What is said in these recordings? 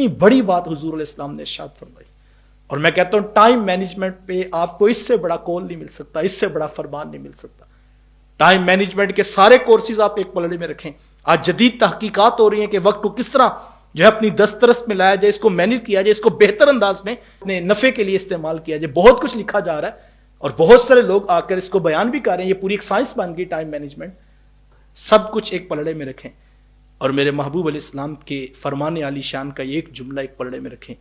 کتنی بڑی بات حضور علیہ السلام نے ارشاد فرمائی. اور میں کہتا ہوں ٹائم مینجمنٹ پہ آپ کو اس سے بڑا کول نہیں مل سکتا، اس سے بڑا فرمان نہیں مل سکتا. ٹائم مینجمنٹ کے سارے کورسز آپ ایک پلڑے میں رکھیں. آج جدید تحقیقات ہو رہی ہیں کہ وقت کو کس طرح جو ہے اپنی دسترس میں لایا جائے، اس کو مینج کیا جائے، اس کو بہتر انداز میں اپنے نفع کے لیے استعمال کیا جائے. بہت کچھ لکھا جا رہا ہے اور بہت سارے لوگ آ کر اس کو بیان بھی کر رہے ہیں. یہ پوری ایک سائنس بن گئی ٹائم مینجمنٹ. سب کچھ ایک پلڑے میں رکھیں اور میرے محبوب علیہ السلام کے فرمان عالی شان کا یہ ایک جملہ ایک پلڑے میں رکھیں.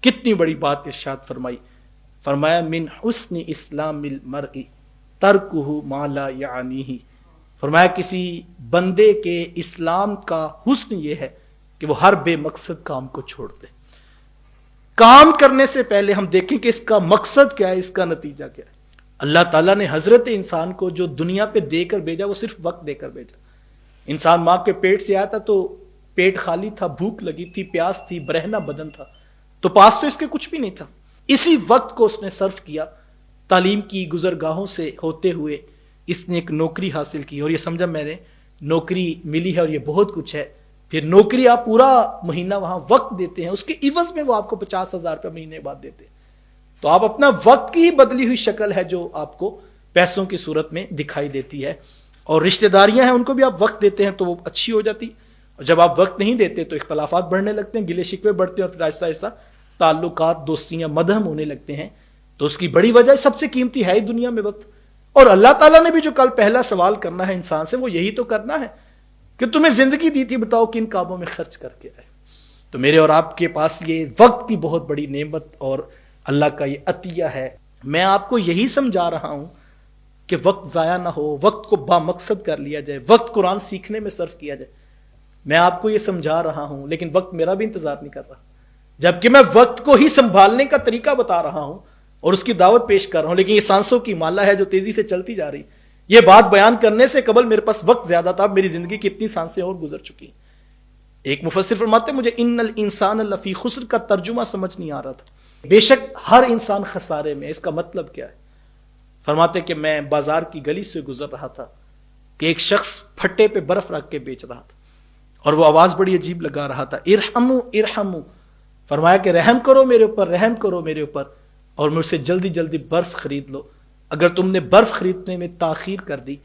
کتنی بڑی بات ارشاد فرمائی. فرمایا من حسن اسلام المرء ترکہ ما لا یعنیہ. فرمایا کسی بندے کے اسلام کا حسن یہ ہے کہ وہ ہر بے مقصد کام کو چھوڑ دے. کام کرنے سے پہلے ہم دیکھیں کہ اس کا مقصد کیا ہے، اس کا نتیجہ کیا ہے. اللہ تعالیٰ نے حضرت انسان کو جو دنیا پہ دے کر بھیجا وہ صرف وقت دے کر بھیجا. انسان ماں کے پیٹ سے آیا تھا تو پیٹ خالی تھا، بھوک لگی تھی، پیاس تھی، برہنہ بدن تھا، تو پاس تو اس کے کچھ بھی نہیں تھا. اسی وقت کو اس نے صرف کیا. تعلیم کی گزرگاہوں سے ہوتے ہوئے اس نے ایک نوکری حاصل کی اور یہ سمجھا میں نے نوکری ملی ہے اور یہ بہت کچھ ہے. پھر نوکری آپ پورا مہینہ وہاں وقت دیتے ہیں، اس کے عوض میں وہ آپ کو 50,000 روپے مہینے بعد دیتے ہیں. تو آپ اپنا وقت کی ہی بدلی ہوئی شکل ہے جو آپ کو پیسوں کی صورت میں دکھائی دیتی ہے. اور رشتہ داریاں ہیں ان کو بھی آپ وقت دیتے ہیں تو وہ اچھی ہو جاتی، اور جب آپ وقت نہیں دیتے تو اختلافات بڑھنے لگتے ہیں، گلے شکوے بڑھتے ہیں اور پھر آہستہ آہستہ تعلقات، دوستیاں مدھم ہونے لگتے ہیں. تو اس کی بڑی وجہ سب سے قیمتی ہے ہی دنیا میں وقت. اور اللہ تعالیٰ نے بھی جو کل پہلا سوال کرنا ہے انسان سے وہ یہی تو کرنا ہے کہ تمہیں زندگی دی تھی، بتاؤ کن کاموں میں خرچ کر کے آئے. تو میرے اور آپ کے پاس یہ وقت کی بہت بڑی نعمت اور اللہ کا یہ عطیہ ہے. میں آپ کو یہی سمجھا رہا ہوں کہ وقت ضائع نہ ہو، وقت کو با مقصد کر لیا جائے، وقت قرآن سیکھنے میں صرف کیا جائے. میں آپ کو یہ سمجھا رہا ہوں لیکن وقت میرا بھی انتظار نہیں کر رہا، جبکہ میں وقت کو ہی سنبھالنے کا طریقہ بتا رہا ہوں اور اس کی دعوت پیش کر رہا ہوں. لیکن یہ سانسوں کی مالا ہے جو تیزی سے چلتی جا رہی. یہ بات بیان کرنے سے قبل میرے پاس وقت زیادہ تھا، میری زندگی کی اتنی سانسیں اور گزر چکی. ایک مفسر فرماتے مجھے ان الانسان لفی خسر کا ترجمہ سمجھ نہیں آ رہا تھا. بے شک ہر انسان خسارے میں. اس کا مطلب کیا ہے؟ فرماتے کہ میں بازار کی گلی سے گزر رہا تھا کہ ایک شخص پھٹے پہ برف رکھ کے بیچ رہا تھا اور وہ آواز بڑی عجیب لگا رہا تھا، ارحمو ارحمو. فرمایا کہ رحم کرو میرے اوپر، رحم کرو میرے اوپر اور مجھ سے جلدی جلدی برف خرید لو. اگر تم نے برف خریدنے میں تاخیر کر دی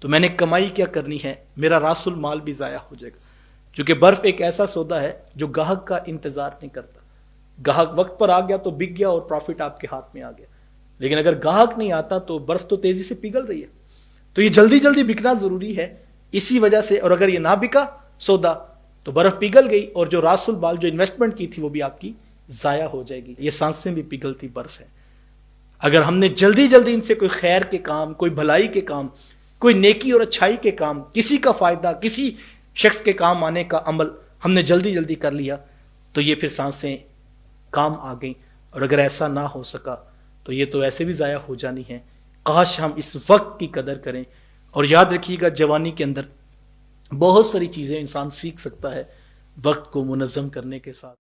تو میں نے کمائی کیا کرنی ہے، میرا راس المال بھی ضائع ہو جائے گا. کیونکہ برف ایک ایسا سودا ہے جو گاہک کا انتظار نہیں کرتا. گاہک وقت پر آ گیا تو بک گیا اور پروفٹ آپ کے ہاتھ میں آ گیا. لیکن اگر گاہک نہیں آتا تو برف تو تیزی سے پگھل رہی ہے. تو یہ جلدی جلدی بکنا ضروری ہے اسی وجہ سے. اور اگر یہ نہ بکا سودا تو برف پگھل گئی اور جو راس المال جو انویسٹمنٹ کی تھی وہ بھی آپ کی ضائع ہو جائے گی. یہ سانسیں بھی پگھلتی برف ہے. اگر ہم نے جلدی جلدی ان سے کوئی خیر کے کام، کوئی بھلائی کے کام، کوئی نیکی اور اچھائی کے کام، کسی کا فائدہ، کسی شخص کے کام آنے کا عمل ہم نے جلدی جلدی کر لیا تو یہ پھر سانسیں کام آ گئیں. اور اگر ایسا نہ ہو سکا تو یہ تو ایسے بھی ضائع ہو جانی ہے. کاش ہم اس وقت کی قدر کریں. اور یاد رکھیے گا جوانی کے اندر بہت ساری چیزیں انسان سیکھ سکتا ہے وقت کو منظم کرنے کے ساتھ.